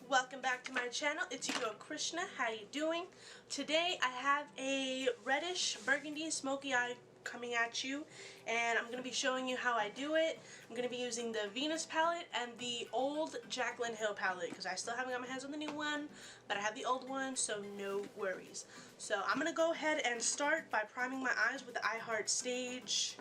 Welcome back to my channel. It's your girl Krishna. How you doing? Today I have a reddish burgundy smoky eye coming at you, and I'm going to be showing you how I do it. I'm going to be using the Venus palette and the old Jaclyn Hill palette because I still haven't got my hands on the new one, but I have the old one, so no worries. So I'm going to go ahead and start by priming my eyes with the I Heart Stage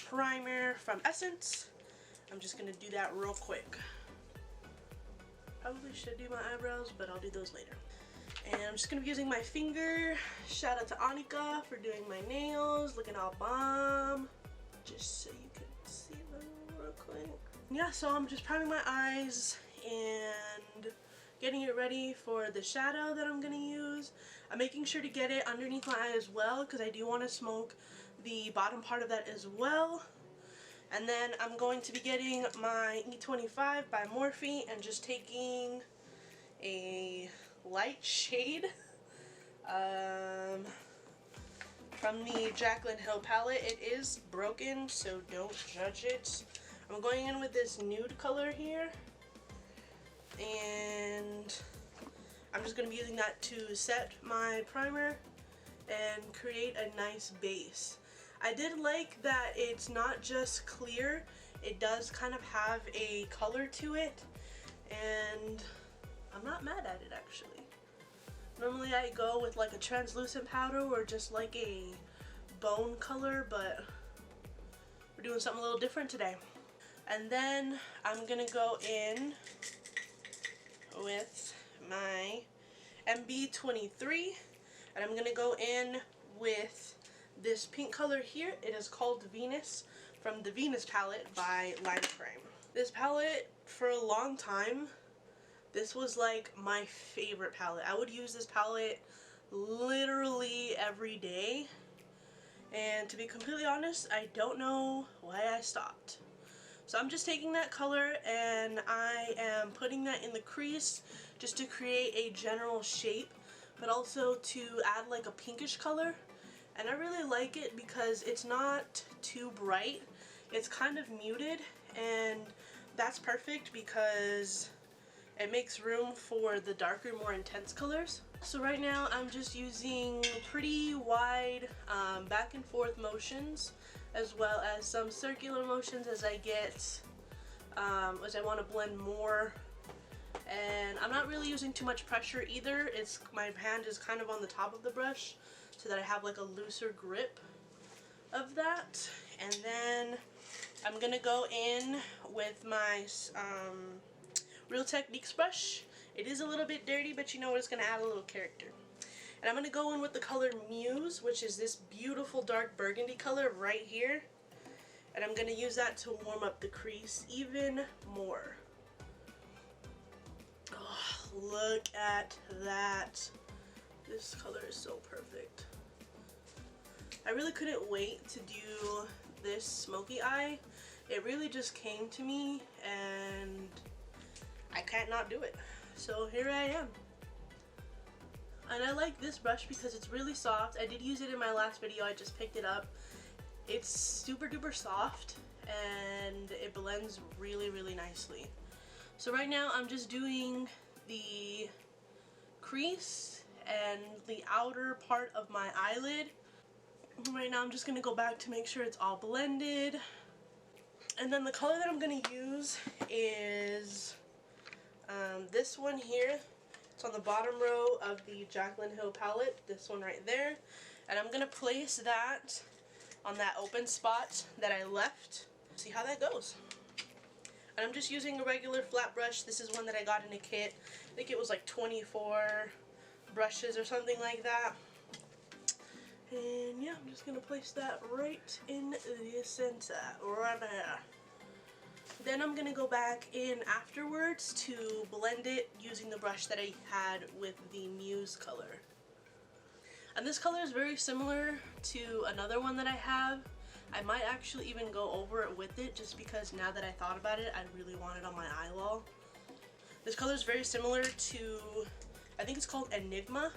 primer from Essence. I'm just going to do that real quick. Probably should do my eyebrows, but I'll do those later. And I'm just going to be using my finger. Shout out to Annika for doing my nails, looking all bomb. Just so you can see them real quick. Yeah, so I'm just priming my eyes and getting it ready for the shadow that I'm going to use. I'm making sure to get it underneath my eye as well because I do want to smoke the bottom part of that as well. And then I'm going to be getting my E25 by Morphe and just taking a light shade from the Jaclyn Hill palette. It is broken, so don't judge it. I'm going in with this nude color here, and I'm just going to be using that to set my primer and create a nice base. I did like that it's not just clear, it does kind of have a color to it, and I'm not mad at it actually. Normally I go with like a translucent powder or just like a bone color, but we're doing something a little different today. And then I'm gonna go in with my MB23, and I'm gonna go in with this pink color here. It is called Venus from the Venus palette by Lash. This palette, for a long time, this was like my favorite palette. I would use this palette literally every day, and to be completely honest, I don't know why I stopped. So I'm just taking that color and I am putting that in the crease just to create a general shape, but also to add like a pinkish color. And I really like it because it's not too bright. It's kind of muted, and that's perfect because it makes room for the darker, more intense colors. So right now I'm just using pretty wide back and forth motions, as well as some circular motions as I get, as I want to blend more. And I'm not really using too much pressure either. My hand is kind of on the top of the brush, so that I have like a looser grip of that. And then I'm gonna go in with my Real Techniques brush. It is a little bit dirty, but you know what, it's gonna add a little character. And I'm gonna go in with the color Muse, which is this beautiful dark burgundy color right here. And I'm gonna use that to warm up the crease even more. Oh, look at that. This color is so perfect. I really couldn't wait to do this smoky eye. It really just came to me and I can't not do it. So here I am. And I like this brush because it's really soft. I did use it in my last video. I just picked it up. It's super duper soft and it blends really, really nicely. So right now I'm just doing the crease and the outer part of my eyelid. Right now I'm just going to go back to make sure it's all blended. And then the color that I'm going to use is this one here. It's on the bottom row of the Jaclyn Hill palette, this one right there. And I'm going to place that on that open spot that I left. See how that goes. And I'm just using a regular flat brush. This is one that I got in a kit. I think it was like 24 brushes or something like that. And yeah, I'm just going to place that right in the center, right there. Then I'm going to go back in afterwards to blend it using the brush that I had with the Muse color. And this color is very similar to another one that I have. I might actually even go over it with it just because now that I thought about it, I really want it on my eye wall. This color is very similar to, I think it's called Enigma.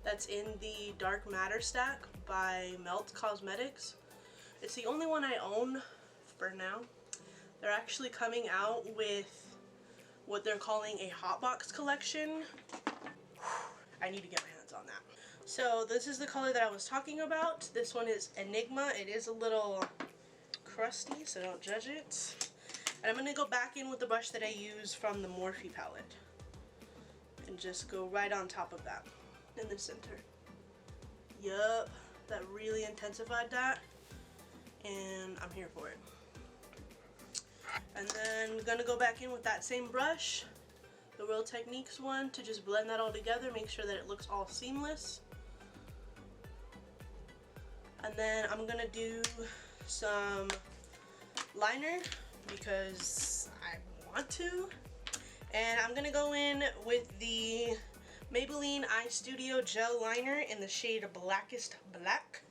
That's in the Dark Matter stack by Melt Cosmetics. It's the only one I own for now. They're actually coming out with what they're calling a hotbox collection. I need to get my hands on that. So this is the color that I was talking about. This one is Enigma. It is a little crusty, so don't judge it. And I'm going to go back in with the brush that I use from the Morphe palette. And just go right on top of that. In the center. Yup. That really intensified that. And I'm here for it. And then I'm going to go back in with that same brush. The Real Techniques one, to just blend that all together. Make sure that it looks all seamless. And then I'm going to do some liner because I want to. And I'm going to go in with the Maybelline Eye Studio Gel Liner in the shade Blackest Black.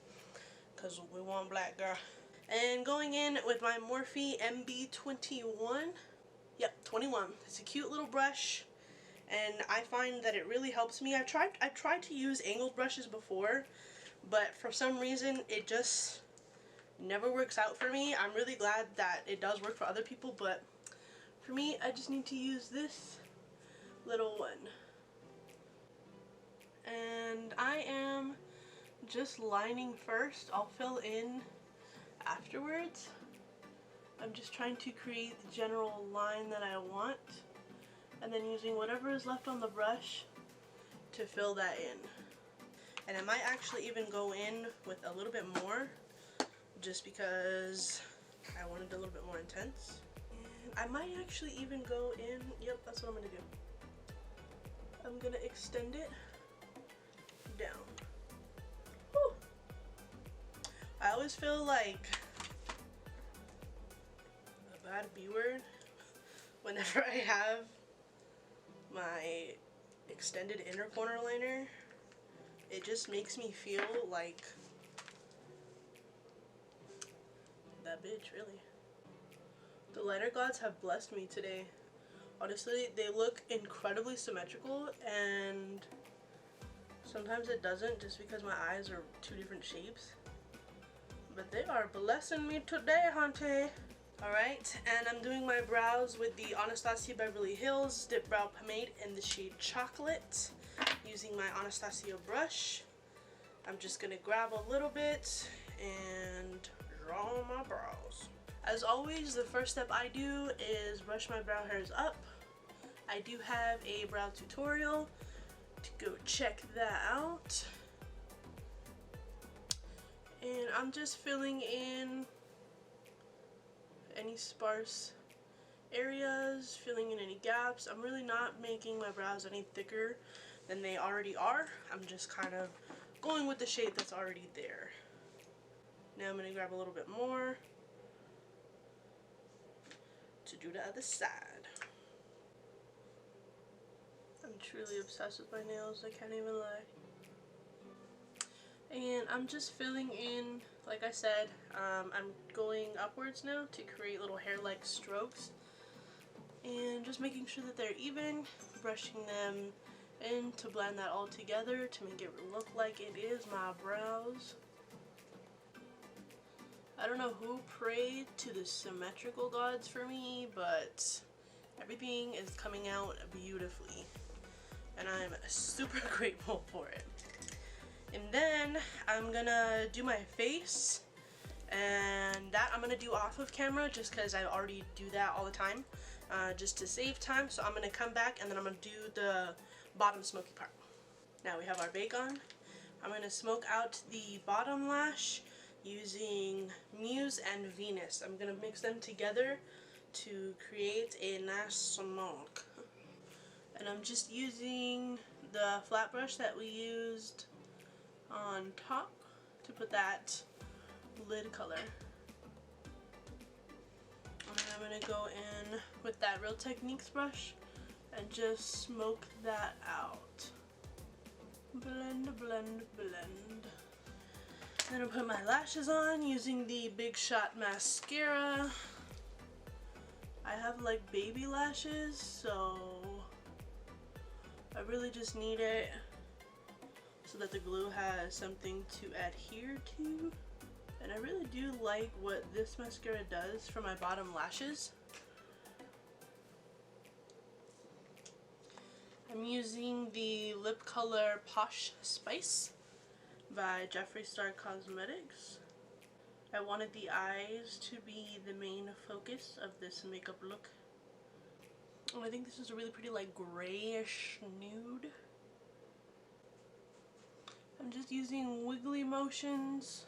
Because we want black, girl. And going in with my Morphe MB21. Yep, 21. It's a cute little brush. And I find that it really helps me. I've tried to use angled brushes before, but for some reason it just never works out for me. I'm really glad that it does work for other people, but for me, I just need to use this little one. And I am just lining first. I'll fill in afterwards. I'm just trying to create the general line that I want, and then using whatever is left on the brush to fill that in. And I might actually even go in with a little bit more, just because I wanted it a little bit more intense. And I might actually even go in, yep, that's what I'm gonna do. I'm gonna extend it down. Whew. I always feel like a bad B word whenever I have my extended inner corner liner. It just makes me feel like that bitch, really. The liner gods have blessed me today. Honestly, they look incredibly symmetrical, and sometimes it doesn't just because my eyes are two different shapes. But they are blessing me today, hunty. Alright, and I'm doing my brows with the Anastasia Beverly Hills Dip Brow Pomade in the shade Chocolate, using my Anastasia brush. I'm just going to grab a little bit and draw on my brows. As always, the first step I do is brush my brow hairs up. I do have a brow tutorial to go check that out. And I'm just filling in any sparse areas, filling in any gaps. I'm really not making my brows any thicker than they already are. I'm just kind of going with the shape that's already there. Now I'm going to grab a little bit more to do the other side. I'm truly obsessed with my nails, I can't even lie. And I'm just filling in, like I said, I'm going upwards now to create little hair-like strokes. And just making sure that they're even, brushing them in to blend that all together to make it look like it is my brows. I don't know who prayed to the symmetrical gods for me, but everything is coming out beautifully. And I'm super grateful for it. And then I'm gonna do my face, and that I'm gonna do off of camera just because I already do that all the time, just to save time. So I'm gonna come back and then I'm gonna do the bottom smoky part. Now we have our bake on. I'm gonna smoke out the bottom lash using Muse and Venus. I'm gonna mix them together to create a nice smoke. And I'm just using the flat brush that we used on top to put that lid color. And then I'm going to go in with that Real Techniques brush and just smoke that out. Blend, blend, blend. Then I'll put my lashes on using the Big Shot mascara. I have like baby lashes, so I really just need it so that the glue has something to adhere to. And I really do like what this mascara does for my bottom lashes. I'm using the lip color Posh Spice by Jeffree Star Cosmetics. I wanted the eyes to be the main focus of this makeup look. And I think this is a really pretty like grayish nude. I'm just using wiggly motions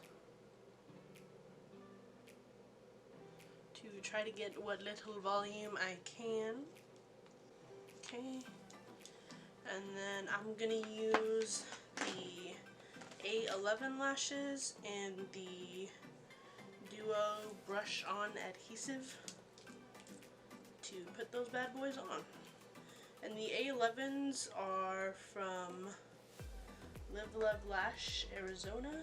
to try to get what little volume I can. Okay. And then I'm gonna use the A11 lashes and the Duo brush on adhesive to put those bad boys on. And the A11s are from Live Love Lash, Arizona.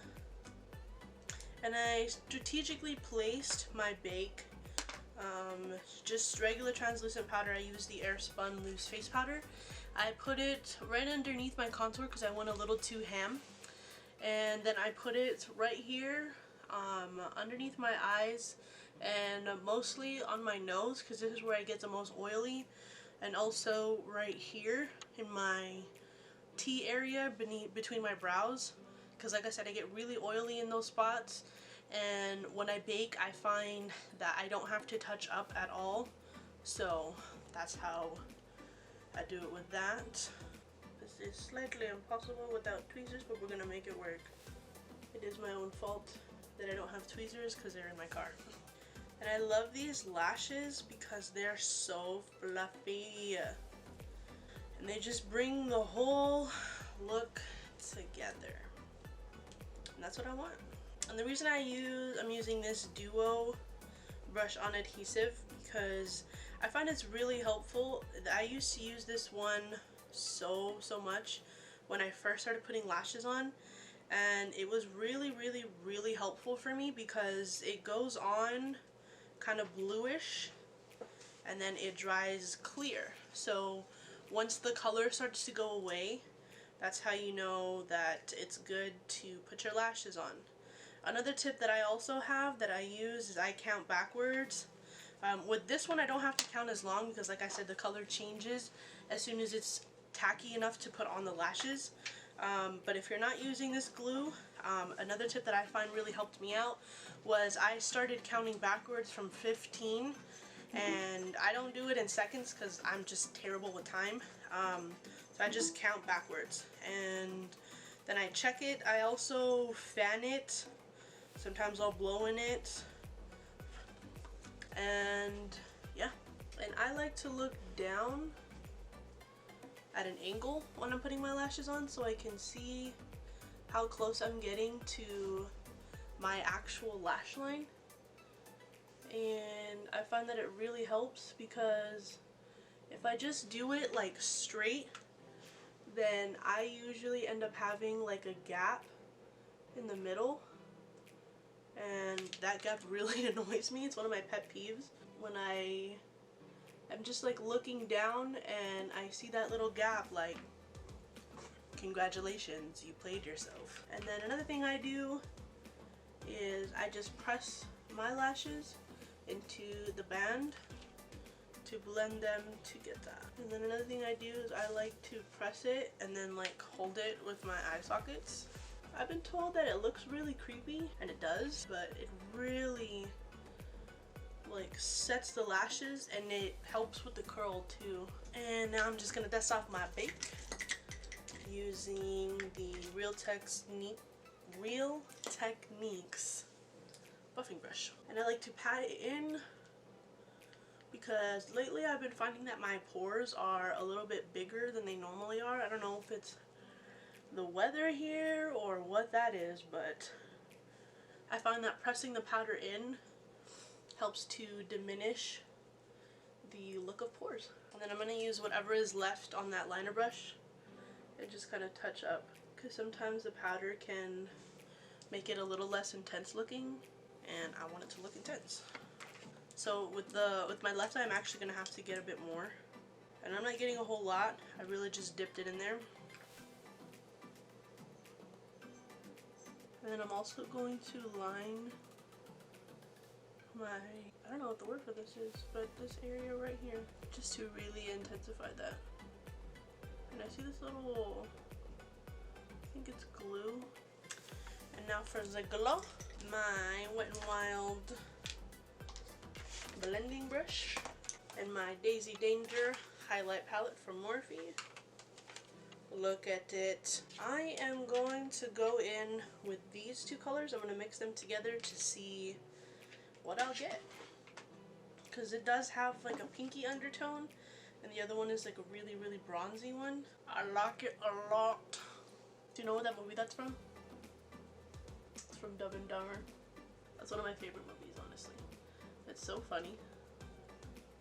And I strategically placed my bake, just regular translucent powder. I used the Airspun loose face powder. I put it right underneath my contour because I went a little too ham. And then I put it right here underneath my eyes and mostly on my nose because this is where I get the most oily, and also right here in my T area between my brows because like I said I get really oily in those spots, and when I bake I find that I don't have to touch up at all, so that's how I do it with that. This is slightly impossible without tweezers, but we're gonna make it work. It is my own fault that I don't have tweezers because they're in my car. And I love these lashes because they're so fluffy. And they just bring the whole look together. And that's what I want. And the reason I'm using this Duo brush on adhesive because I find it's really helpful. I used to use this one so much when I first started putting lashes on, and it was really helpful for me because it goes on kind of bluish and then it dries clear. So once the color starts to go away, that's how you know that it's good to put your lashes on. Another tip that I also have that I use is I count backwards. With this one I don't have to count as long because like I said the color changes as soon as it's tacky enough to put on the lashes. But if you're not using this glue, another tip that I find really helped me out was I started counting backwards from 15, and I don't do it in seconds because I'm just terrible with time. So I just count backwards and then I check it. I also fan it. Sometimes I'll blow in it. And yeah, and I like to look down at an angle when I'm putting my lashes on so I can see how close I'm getting to my actual lash line. And I find that it really helps because if I just do it like straight, then I usually end up having like a gap in the middle, and that gap really annoys me. It's one of my pet peeves when I'm just like looking down and I see that little gap, like congratulations, you played yourself. And then another thing I do is I just press my lashes into the band to blend them together. And then another thing I do is I like to press it and then like hold it with my eye sockets. I've been told that it looks really creepy, and it does, but it really like sets the lashes and it helps with the curl too. And now I'm just gonna dust off my bake using the Real Techniques buffing brush. And I like to pat it in because lately I've been finding that my pores are a little bit bigger than they normally are. I don't know if it's the weather here or what that is, but I find that pressing the powder in helps to diminish the look of pores. And then I'm going to use whatever is left on that liner brush and just kind of touch up, because sometimes the powder can make it a little less intense looking, and I want it to look intense. So with my left eye I'm actually going to have to get a bit more, and I'm not getting a whole lot. I really just dipped it in there. And then I'm also going to line my, I don't know what the word for this is, but this area right here, just to really intensify that. And I see this little, I think it's glue. And now for the glow, my Wet n Wild blending brush and my Daisy Danger highlight palette from Morphe. Look at it. I am going to go in with these two colors. I'm going to mix them together to see what I'll get. Because it does have like a pinky undertone, and the other one is like a really, really bronzy one. I like it a lot. Do you know what that movie that's from? It's from Dumb and Dumber. That's one of my favorite movies, honestly. It's so funny.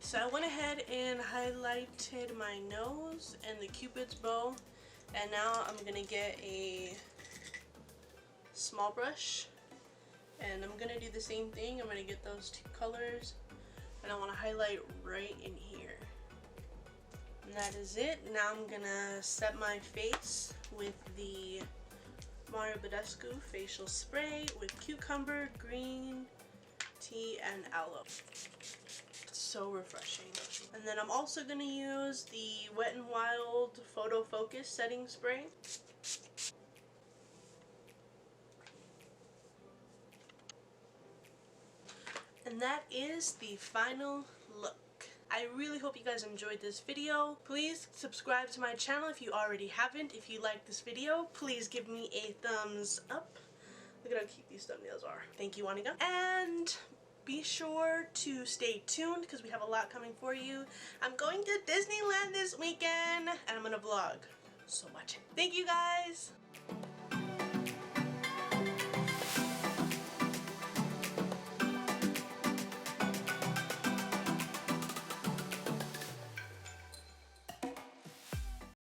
So I went ahead and highlighted my nose and the Cupid's bow, and now I'm gonna get a small brush and I'm gonna do the same thing. I'm gonna get those two colors and I want to highlight right in here. And that is it. Now I'm gonna set my face with the Mario Badescu facial spray with cucumber, green tea, and aloe. So refreshing. And then I'm also going to use the Wet n Wild Photo Focus setting spray. And that is the final look. I really hope you guys enjoyed this video. Please subscribe to my channel if you already haven't. If you like this video, please give me a thumbs up. Look at how cute these thumbnails are. Thank you, Wanika. And be sure to stay tuned because we have a lot coming for you. I'm going to Disneyland this weekend and I'm gonna vlog. So watch it. Thank you guys.